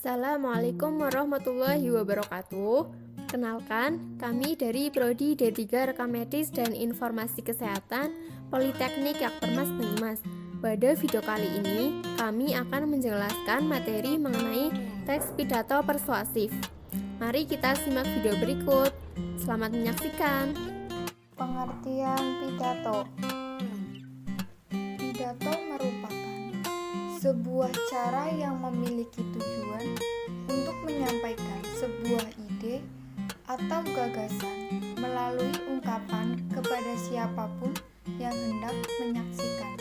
Assalamualaikum warahmatullahi wabarakatuh. Kenalkan, kami dari Prodi D3 Rekam Medis dan Informasi Kesehatan Politeknik Yakpermas Banyumas. Pada video kali ini, kami akan menjelaskan materi mengenai teks pidato persuasif. Mari kita simak video berikut. Selamat menyaksikan. Pengertian pidato. Pidato merupakan sebuah cara yang memiliki tujuan untuk menyampaikan sebuah ide atau gagasan melalui ungkapan kepada siapapun yang hendak menyaksikan.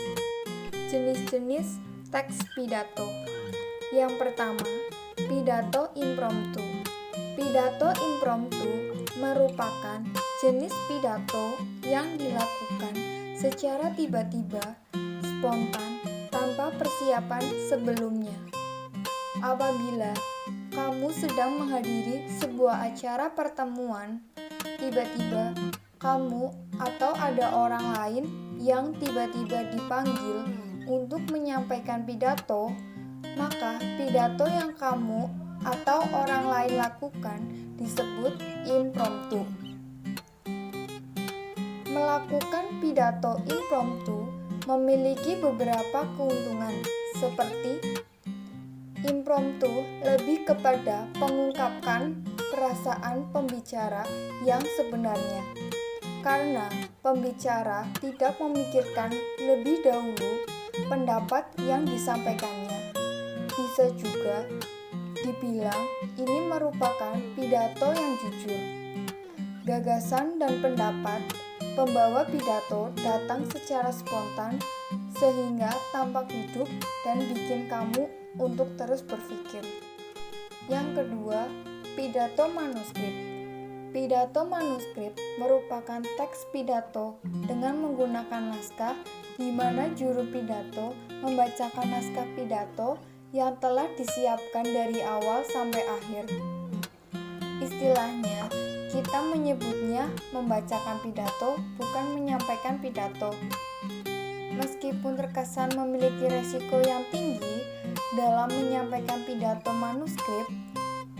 Jenis-jenis teks pidato. Yang pertama, pidato impromptu. Pidato impromptu merupakan jenis pidato yang dilakukan secara tiba-tiba, spontan, tanpa persiapan sebelumnya. Apabila kamu sedang menghadiri sebuah acara pertemuan, tiba-tiba kamu atau ada orang lain yang tiba-tiba dipanggil untuk menyampaikan pidato, maka pidato yang kamu atau orang lain lakukan disebut impromptu. Melakukan pidato impromptu memiliki beberapa keuntungan, seperti impromptu lebih kepada mengungkapkan perasaan pembicara yang sebenarnya, karena pembicara tidak memikirkan lebih dahulu pendapat yang disampaikannya. Bisa juga dibilang ini merupakan pidato yang jujur. Gagasan dan pendapat pembawa pidato datang secara spontan sehingga tampak hidup dan bikin kamu untuk terus berpikir. Yang kedua, pidato manuskrip. Pidato manuskrip merupakan teks pidato dengan menggunakan naskah di mana juru pidato membacakan naskah pidato yang telah disiapkan dari awal sampai akhir. Istilahnya, kita menyebutnya membacakan pidato, bukan menyampaikan pidato. Meskipun terkesan memiliki resiko yang tinggi dalam menyampaikan pidato manuskrip,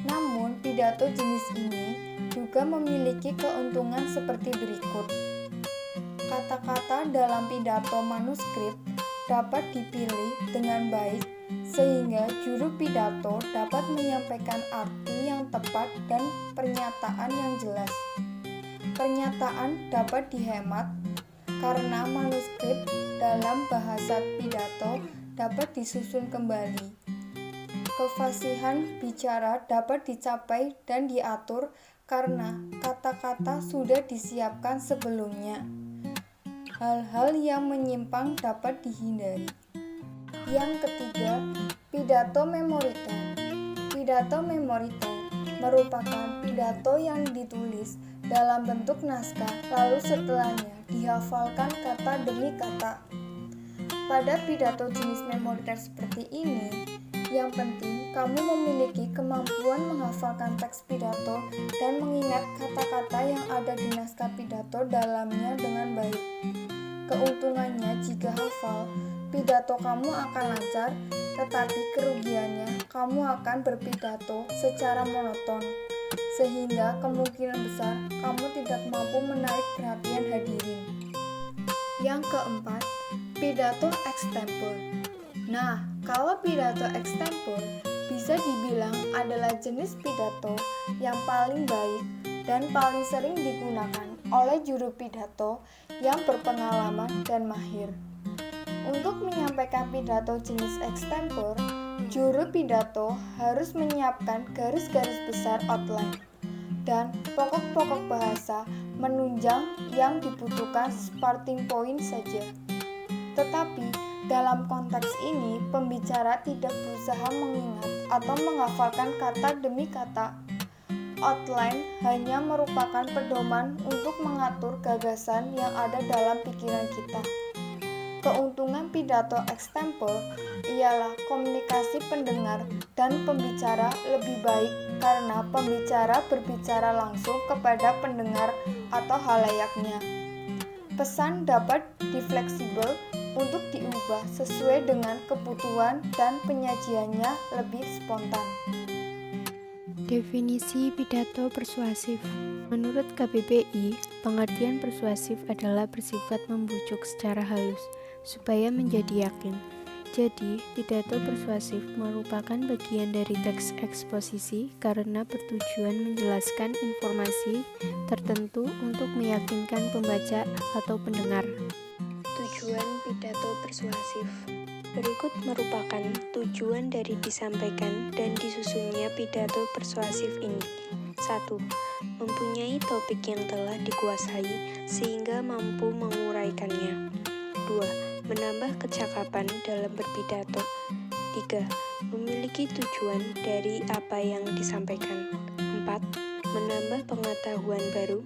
namun pidato jenis ini juga memiliki keuntungan seperti berikut. Kata-kata dalam pidato manuskrip dapat dipilih dengan baik sehingga juru pidato dapat menyampaikan arti yang tepat dan pernyataan yang jelas. Pernyataan dapat dihemat karena manuskrip dalam bahasa pidato dapat disusun kembali. Kefasihan bicara dapat dicapai dan diatur karena kata-kata sudah disiapkan sebelumnya. Hal-hal yang menyimpang dapat dihindari. Yang ketiga, pidato memoriter. Pidato memoriter merupakan pidato yang ditulis dalam bentuk naskah, lalu setelahnya dihafalkan kata demi kata. Pada pidato jenis memoriter seperti ini, yang penting kamu memiliki kemampuan menghafalkan teks pidato dan mengingat kata-kata yang ada di naskah pidato dalamnya dengan baik. Keuntungannya jika hafal, pidato kamu akan lancar, tetapi kerugiannya kamu akan berpidato secara monoton, sehingga kemungkinan besar kamu tidak mampu menarik perhatian hadirin. Yang keempat, pidato extempore. Nah, kalau pidato extempore bisa dibilang adalah jenis pidato yang paling baik dan paling sering digunakan oleh juru pidato yang berpengalaman dan mahir. Untuk menyampaikan pidato jenis extempore, juru pidato harus menyiapkan garis-garis besar outline dan pokok-pokok bahasa menunjang yang dibutuhkan starting point saja. Tetapi dalam konteks ini, pembicara tidak berusaha mengingat atau menghafalkan kata demi kata. Outline hanya merupakan pedoman untuk mengatur gagasan yang ada dalam pikiran kita. Keuntungan pidato extempore ialah komunikasi pendengar dan pembicara lebih baik karena pembicara berbicara langsung kepada pendengar atau halayaknya. Pesan dapat difleksibel untuk diubah sesuai dengan kebutuhan dan penyajiannya lebih spontan. Definisi pidato persuasif. Menurut KBBI, pengertian persuasif adalah bersifat membujuk secara halus supaya menjadi yakin. Jadi, pidato persuasif merupakan bagian dari teks eksposisi karena bertujuan menjelaskan informasi tertentu untuk meyakinkan pembaca atau pendengar. Tujuan pidato persuasif. Berikut merupakan tujuan dari disampaikan dan disusunnya pidato persuasif ini. 1. Mempunyai topik yang telah dikuasai sehingga mampu menguraikannya. 2. Menambah kecakapan dalam berpidato. 3. Memiliki tujuan dari apa yang disampaikan. 4. Menambah pengetahuan baru.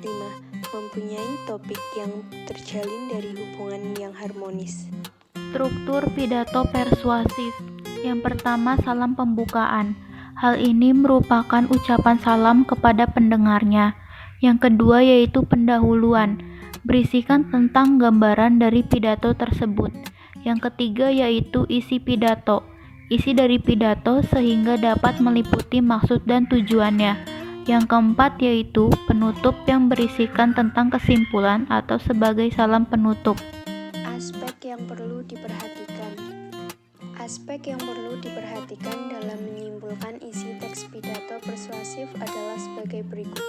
5. Mempunyai topik yang terjalin dari hubungan yang harmonis. Struktur pidato persuasif. Yang pertama, salam pembukaan. Hal ini merupakan ucapan salam kepada pendengarnya. Yang kedua yaitu pendahuluan, berisikan tentang gambaran dari pidato tersebut. Yang ketiga yaitu isi pidato. Isi dari pidato sehingga dapat meliputi maksud dan tujuannya. Yang keempat yaitu penutup yang berisikan tentang kesimpulan atau sebagai salam penutup. Aspek yang perlu diperhatikan. Aspek yang perlu diperhatikan dalam menyimpulkan isi teks pidato persuasif adalah sebagai berikut.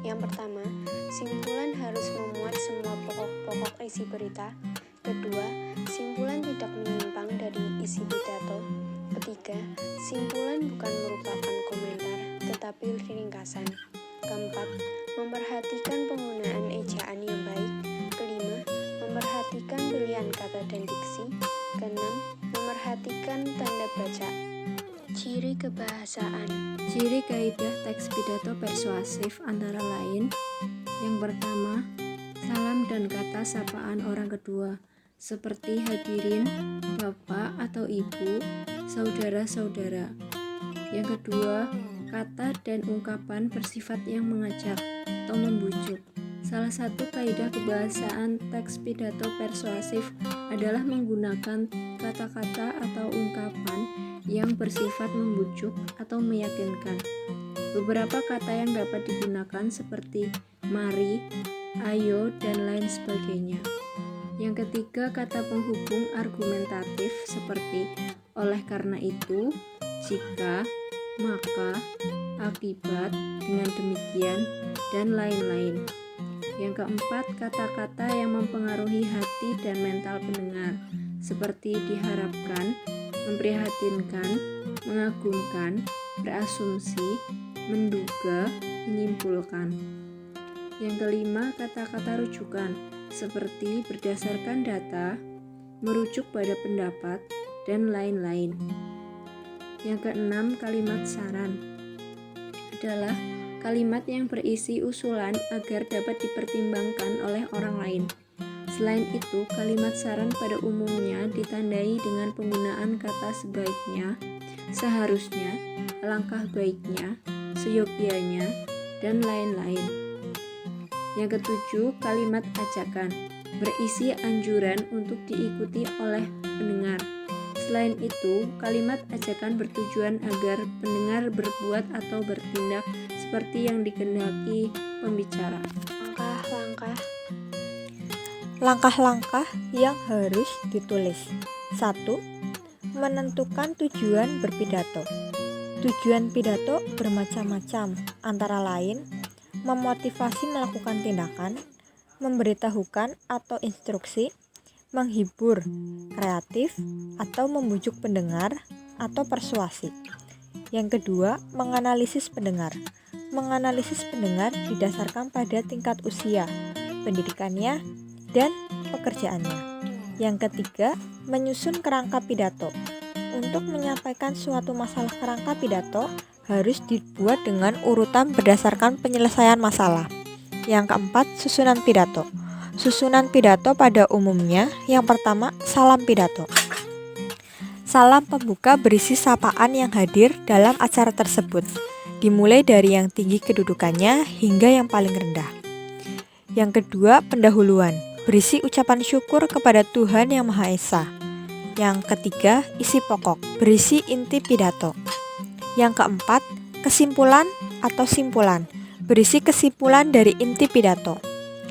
Yang pertama, simpulan harus memuat semua pokok-pokok isi berita. Kedua, simpulan tidak menyimpang dari isi pidato. Ketiga, simpulan bukan merupakan komentar, tetapi ringkasan. Keempat, memperhatikan penggunaan ejaan yang baik. Kelima, memperhatikan pilihan kata dan diksi. Keenam, memerhatikan tanda baca. Ciri kebahasaan. Ciri kaidah teks pidato persuasif antara lain: yang pertama, salam dan kata sapaan orang kedua, seperti hadirin, bapak atau ibu, saudara-saudara. Yang kedua, kata dan ungkapan bersifat yang mengajak atau membujuk. Salah satu kaidah kebahasaan teks pidato persuasif adalah menggunakan kata-kata atau ungkapan yang bersifat membujuk atau meyakinkan. Beberapa kata yang dapat digunakan seperti mari, ayo, dan lain sebagainya. Yang ketiga, kata penghubung argumentatif seperti oleh karena itu, jika, maka, akibat, dengan demikian, dan lain-lain. Yang keempat, kata-kata yang mempengaruhi hati dan mental pendengar seperti diharapkan, memprihatinkan, mengagumkan, berasumsi, menduga, menyimpulkan. Yang kelima, kata-kata rujukan seperti berdasarkan data, merujuk pada pendapat, dan lain-lain. Yang keenam, kalimat saran adalah kalimat yang berisi usulan agar dapat dipertimbangkan oleh orang lain. Selain itu, kalimat saran pada umumnya ditandai dengan penggunaan kata sebaiknya, seharusnya, alangkah baiknya, seyogyanya, dan lain-lain. Yang ketujuh, kalimat ajakan, berisi anjuran untuk diikuti oleh pendengar. Selain itu, kalimat ajakan bertujuan agar pendengar berbuat atau bertindak seperti yang dikehendaki pembicara. Langkah-langkah yang harus ditulis. 1. Menentukan tujuan berpidato. Tujuan pidato bermacam-macam, antara lain memotivasi melakukan tindakan, memberitahukan atau instruksi, menghibur, kreatif, atau membujuk pendengar, atau persuasi. Yang kedua, menganalisis pendengar. Menganalisis pendengar didasarkan pada tingkat usia, pendidikannya, dan pekerjaannya. Yang ketiga, menyusun kerangka pidato. Untuk menyampaikan suatu masalah, kerangka pidato harus dibuat dengan urutan berdasarkan penyelesaian masalah. Yang keempat, susunan pidato. Susunan pidato pada umumnya, yang pertama, salam pidato. Salam pembuka berisi sapaan yang hadir dalam acara tersebut, dimulai dari yang tinggi kedudukannya hingga yang paling rendah. Yang kedua, pendahuluan, berisi ucapan syukur kepada Tuhan Yang Maha Esa. Yang ketiga, isi pokok, berisi inti pidato. Yang keempat, kesimpulan atau simpulan, berisi kesimpulan dari inti pidato.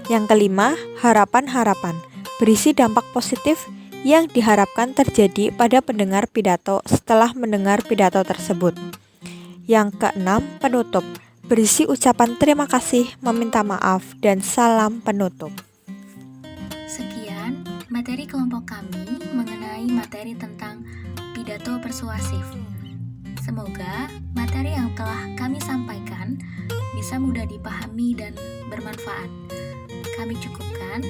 Yang kelima, harapan-harapan, berisi dampak positif yang diharapkan terjadi pada pendengar pidato setelah mendengar pidato tersebut. Yang keenam, penutup, berisi ucapan terima kasih, meminta maaf, dan salam penutup. Sekian materi kelompok kami mengenai materi tentang pidato persuasif. Semoga materi yang telah kami sampaikan bisa mudah dipahami dan bermanfaat. Kami cukupkan.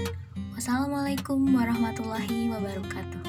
Wassalamualaikum warahmatullahi wabarakatuh.